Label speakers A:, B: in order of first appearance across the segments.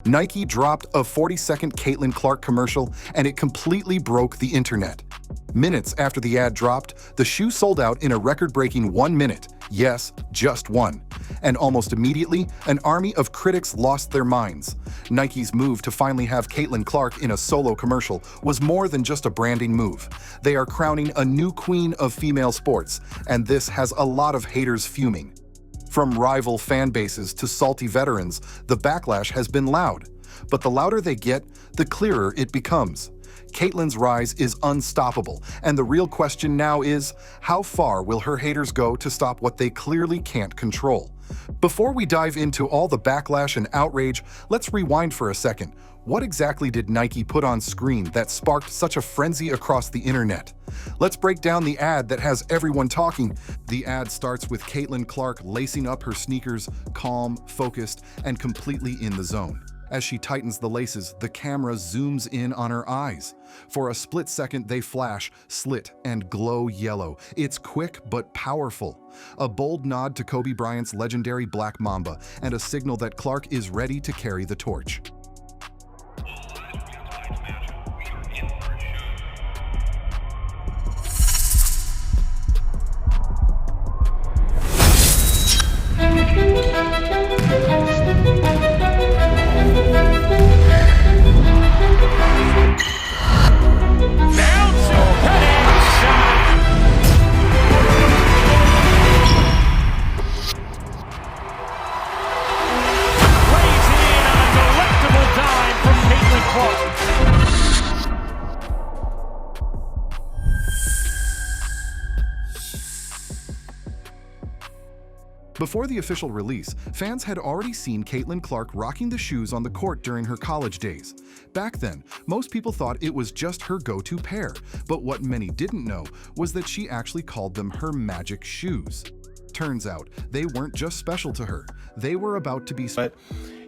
A: Nike dropped a 40-second Caitlyn Clark commercial, and it completely broke the internet. Minutes after the ad dropped, the shoe sold out in a record-breaking 1 minute. Yes, just one. And almost immediately, an army of critics lost their minds. Nike's move to finally have Caitlyn Clark in a solo commercial was more than just a branding move. They are crowning a new queen of female sports, and this has a lot of haters fuming. From rival fan bases to salty veterans, the backlash has been loud. But the louder they get, the clearer it becomes. Caitlyn's rise is unstoppable, and the real question now is, how far will her haters go to stop what they clearly can't control? Before we dive into all the backlash and outrage, let's rewind for a second. What exactly did Nike put on screen that sparked such a frenzy across the internet? Let's break down the ad that has everyone talking. The ad starts with Caitlyn Clark lacing up her sneakers, calm, focused, and completely in the zone. As she tightens the laces, the camera zooms in on her eyes. For a split second, they flash, slit, and glow yellow. It's quick but powerful. A bold nod to Kobe Bryant's legendary Black Mamba, and a signal that Clark is ready to carry the torch. Before the official release, fans had already seen Caitlyn Clark rocking the shoes on the court during her college days. Back then, most people thought it was just her go-to pair, but what many didn't know was that she actually called them her magic shoes. Turns out, they weren't just special to her, they were about to be
B: But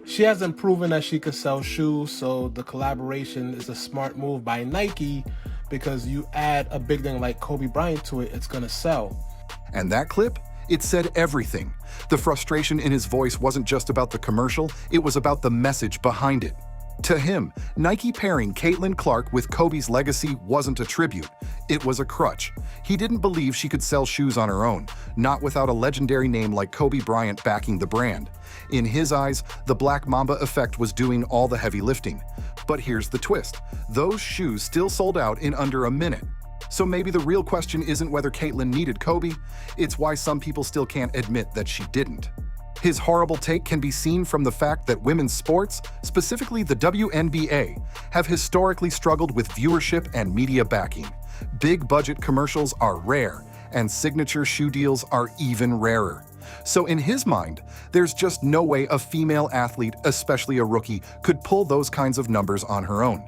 B: she hasn't proven that she could sell shoes, so the collaboration is a smart move by Nike, because you add a big thing like Kobe Bryant to it, it's gonna sell.
A: And that clip? It said everything. The frustration in his voice wasn't just about the commercial, it was about the message behind it. To him, Nike pairing Caitlyn Clark with Kobe's legacy wasn't a tribute, it was a crutch. He didn't believe she could sell shoes on her own, not without a legendary name like Kobe Bryant backing the brand. In his eyes, the Black Mamba effect was doing all the heavy lifting. But here's the twist, those shoes still sold out in under a minute. So maybe the real question isn't whether Caitlyn needed Kobe, it's why some people still can't admit that she didn't. His horrible take can be seen from the fact that women's sports, specifically the WNBA, have historically struggled with viewership and media backing. Big-budget commercials are rare, and signature shoe deals are even rarer. So in his mind, there's just no way a female athlete, especially a rookie, could pull those kinds of numbers on her own.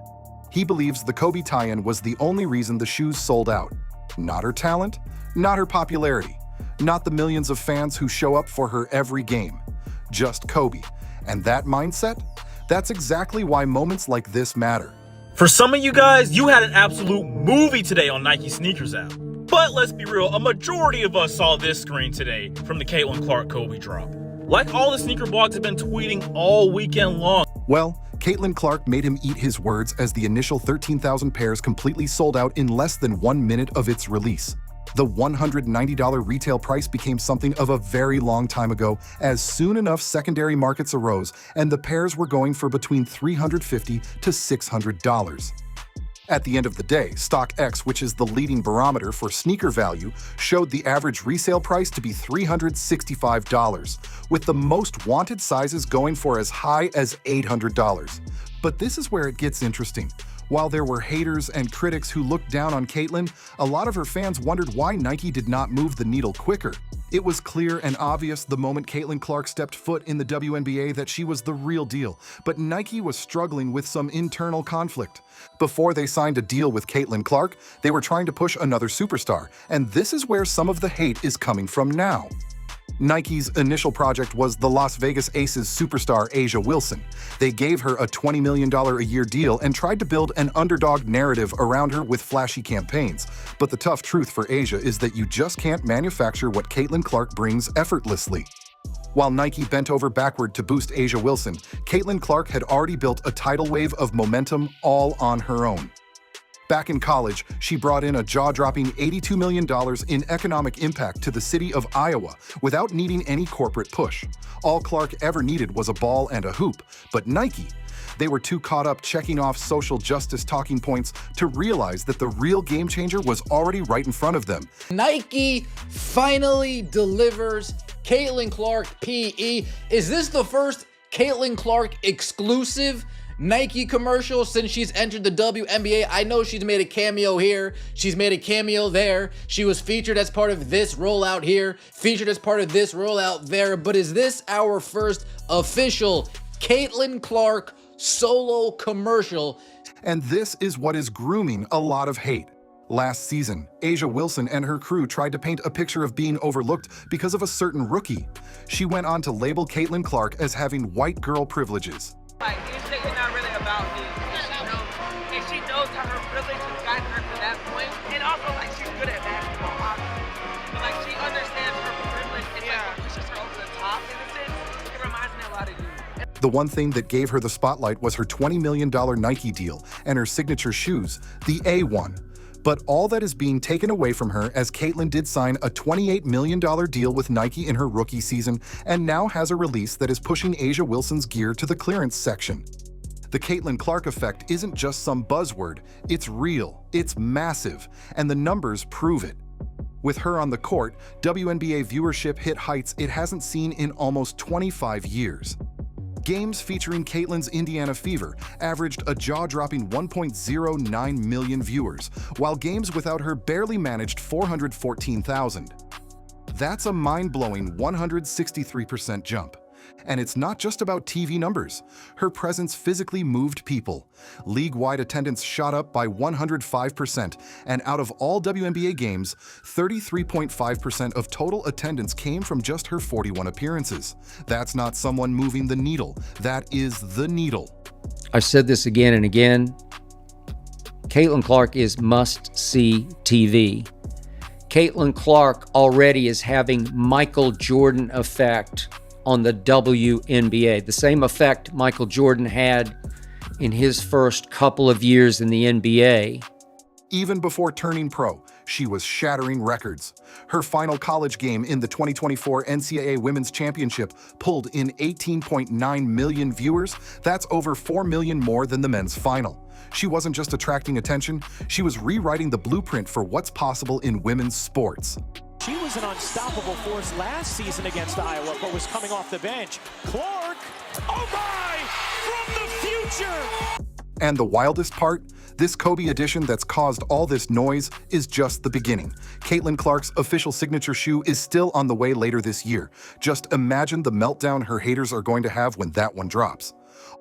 A: He believes the Kobe tie-in was the only reason the shoes sold out. Not her talent, not her popularity, not the millions of fans who show up for her every game. Just Kobe. And that mindset? That's exactly why moments like this matter.
C: For some of you guys, you had an absolute movie today on Nike Sneakers app. But let's be real, a majority of us saw this screen today from the Caitlyn Clark Kobe drop. Like all the sneaker blogs have been tweeting all weekend long.
A: Well, Caitlyn Clark made him eat his words as the initial 13,000 pairs completely sold out in less than 1 minute of its release. The $190 retail price became something of a very long time ago, as soon enough secondary markets arose and the pairs were going for between $350 to $600. At the end of the day, StockX, which is the leading barometer for sneaker value, showed the average resale price to be $365, with the most wanted sizes going for as high as $800. But this is where it gets interesting. While there were haters and critics who looked down on Caitlyn, a lot of her fans wondered why Nike did not move the needle quicker. It was clear and obvious the moment Caitlyn Clark stepped foot in the WNBA that she was the real deal, but Nike was struggling with some internal conflict. Before they signed a deal with Caitlyn Clark, they were trying to push another superstar, and this is where some of the hate is coming from now. Nike's initial project was the Las Vegas Aces superstar A'ja Wilson. They gave her a $20 million a year deal and tried to build an underdog narrative around her with flashy campaigns. But the tough truth for A'ja is that you just can't manufacture what Caitlyn Clark brings effortlessly. While Nike bent over backward to boost A'ja Wilson, Caitlyn Clark had already built a tidal wave of momentum all on her own. Back in college, she brought in a jaw-dropping $82 million in economic impact to the city of Iowa without needing any corporate push. All Clark ever needed was a ball and a hoop, but Nike, they were too caught up checking off social justice talking points to realize that the real game changer was already right in front of them.
D: Nike finally delivers Caitlyn Clark PE. Is this the first Caitlyn Clark exclusive Nike commercial since she's entered the WNBA? I know she's made a cameo here, she's made a cameo there, she was featured as part of this rollout here, featured as part of this rollout there, but is this our first official Caitlyn Clark solo commercial?
A: And this is what is grooming a lot of hate. Last season, A'ja Wilson and her crew tried to paint a picture of being overlooked because of a certain rookie. She went on to label Caitlyn Clark as having white girl privileges.
E: Like, it's not really about me. And she knows how her privilege has gotten her to that point. And also, like, she's good at basketball, obviously. But, like, she understands her privilege and, like, pushes her over the top, in a sense. It reminds me a lot of you.
A: The one thing that gave her the spotlight was her $20 million Nike deal and her signature shoes, the A1. But all that is being taken away from her as Caitlyn did sign a $28 million deal with Nike in her rookie season and now has a release that is pushing A'ja Wilson's gear to the clearance section. The Caitlyn Clark effect isn't just some buzzword, it's real, it's massive, and the numbers prove it. With her on the court, WNBA viewership hit heights it hasn't seen in almost 25 years. Games featuring Caitlyn's Indiana Fever averaged a jaw-dropping 1.09 million viewers, while games without her barely managed 414,000. That's a mind-blowing 163% jump. And it's not just about TV numbers. Her presence physically moved people. League-wide attendance shot up by 105%, and out of all WNBA games, 33.5% of total attendance came from just her 41 appearances. That's not someone moving the needle. That is the needle.
F: I've said this again and again. Caitlyn Clark is must-see TV. Caitlyn Clark already is having Michael Jordan effect on the WNBA, the same effect Michael Jordan had in his first couple of years in the NBA.
A: Even before turning pro, she was shattering records. Her final college game in the 2024 NCAA Women's Championship pulled in 18.9 million viewers. That's over 4 million more than the men's final. She wasn't just attracting attention, she was rewriting the blueprint for what's possible in women's sports.
G: She was an unstoppable force last season against Iowa, but was coming off the bench. Clark, oh my, from the future!
A: And the wildest part? This Kobe edition that's caused all this noise is just the beginning. Caitlyn Clark's official signature shoe is still on the way later this year. Just imagine the meltdown her haters are going to have when that one drops.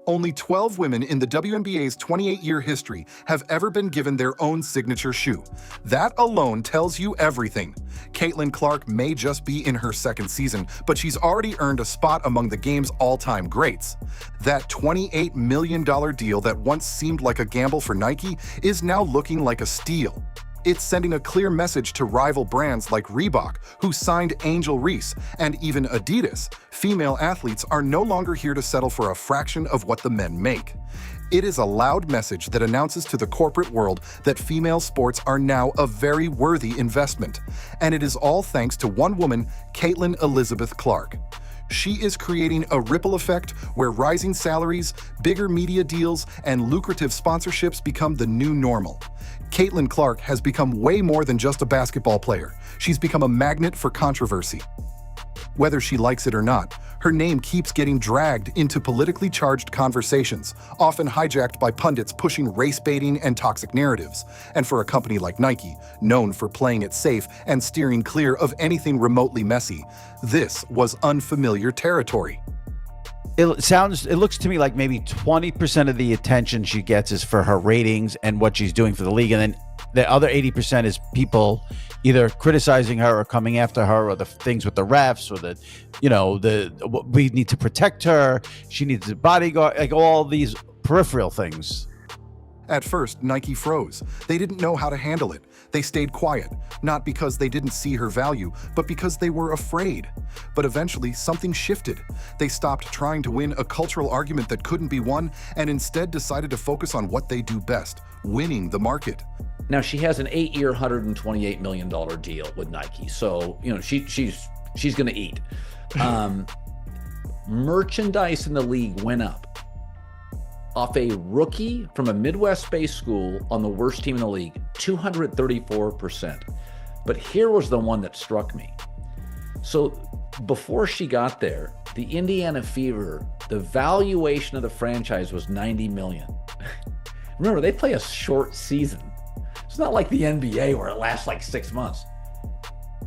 A: Only 12 women in the WNBA's 28-year history have ever been given their own signature shoe. That alone tells you everything. Caitlyn Clark may just be in her second season, but she's already earned a spot among the game's all-time greats. That $28 million deal that once seemed like a gamble for Nike is now looking like a steal. It's sending a clear message to rival brands like Reebok, who signed Angel Reese, and even Adidas. Female athletes are no longer here to settle for a fraction of what the men make. It is a loud message that announces to the corporate world that female sports are now a very worthy investment. And it is all thanks to one woman, Caitlyn Elizabeth Clark. She is creating a ripple effect where rising salaries, bigger media deals, and lucrative sponsorships become the new normal. Caitlyn Clark has become way more than just a basketball player. She's become a magnet for controversy. Whether she likes it or not, her name keeps getting dragged into politically charged conversations, often hijacked by pundits pushing race-baiting and toxic narratives. And for a company like Nike, known for playing it safe and steering clear of anything remotely messy, this was unfamiliar territory.
H: It looks to me like maybe 20% of the attention she gets is for her ratings and what she's doing for the league, and then the other 80% is people either criticizing her or coming after her, or the things with the refs, or we need to protect her, she needs a bodyguard, like all these peripheral things.
A: At first, Nike froze. They didn't know how to handle it. They stayed quiet, not because they didn't see her value, but because they were afraid. But eventually, something shifted. They stopped trying to win a cultural argument that couldn't be won and instead decided to focus on what they do best, winning the market.
D: Now she has an 8-year, $128 million deal with Nike, so she's going to eat. Merchandise in the league went up off a rookie from a Midwest-based school on the worst team in the league, 234%. But here was the one that struck me. So before she got there, the Indiana Fever, the valuation of the franchise was $90 million. Remember, they play a short season. It's not like the NBA where it lasts like 6 months.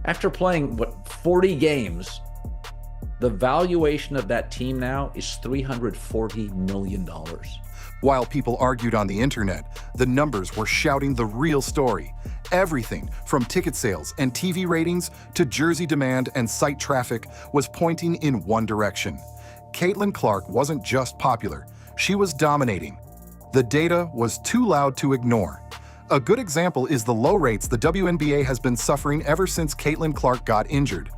D: After playing, 40 games, the valuation of that team now is $340 million.
A: While people argued on the internet, the numbers were shouting the real story. Everything from ticket sales and TV ratings to jersey demand and site traffic was pointing in one direction. Caitlyn Clark wasn't just popular, she was dominating. The data was too loud to ignore. A good example is the low rates the WNBA has been suffering ever since Caitlyn Clark got injured.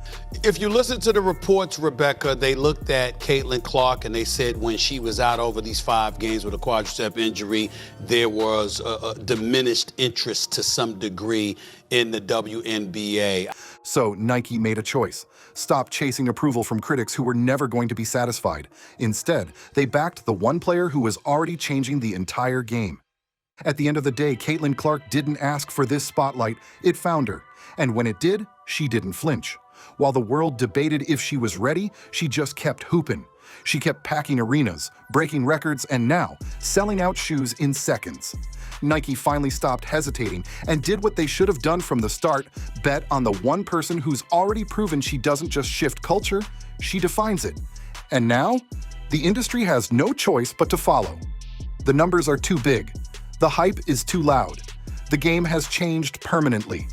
I: If you listen to the reports, Rebecca, they looked at Caitlyn Clark and they said when she was out over these 5 games with a quadricep injury, there was a diminished interest to some degree in the WNBA.
A: So Nike made a choice. Stop chasing approval from critics who were never going to be satisfied. Instead, they backed the one player who was already changing the entire game. At the end of the day, Caitlyn Clark didn't ask for this spotlight, it found her. And when it did, she didn't flinch. While the world debated if she was ready, she just kept hooping. She kept packing arenas, breaking records, and now selling out shoes in seconds. Nike finally stopped hesitating and did what they should have done from the start, bet on the one person who's already proven she doesn't just shift culture, she defines it. And now, the industry has no choice but to follow. The numbers are too big. The hype is too loud. The game has changed permanently.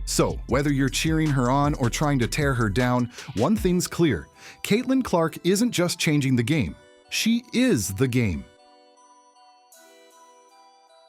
A: So, whether you're cheering her on or trying to tear her down, one thing's clear. Caitlyn Clark isn't just changing the game. She is the game.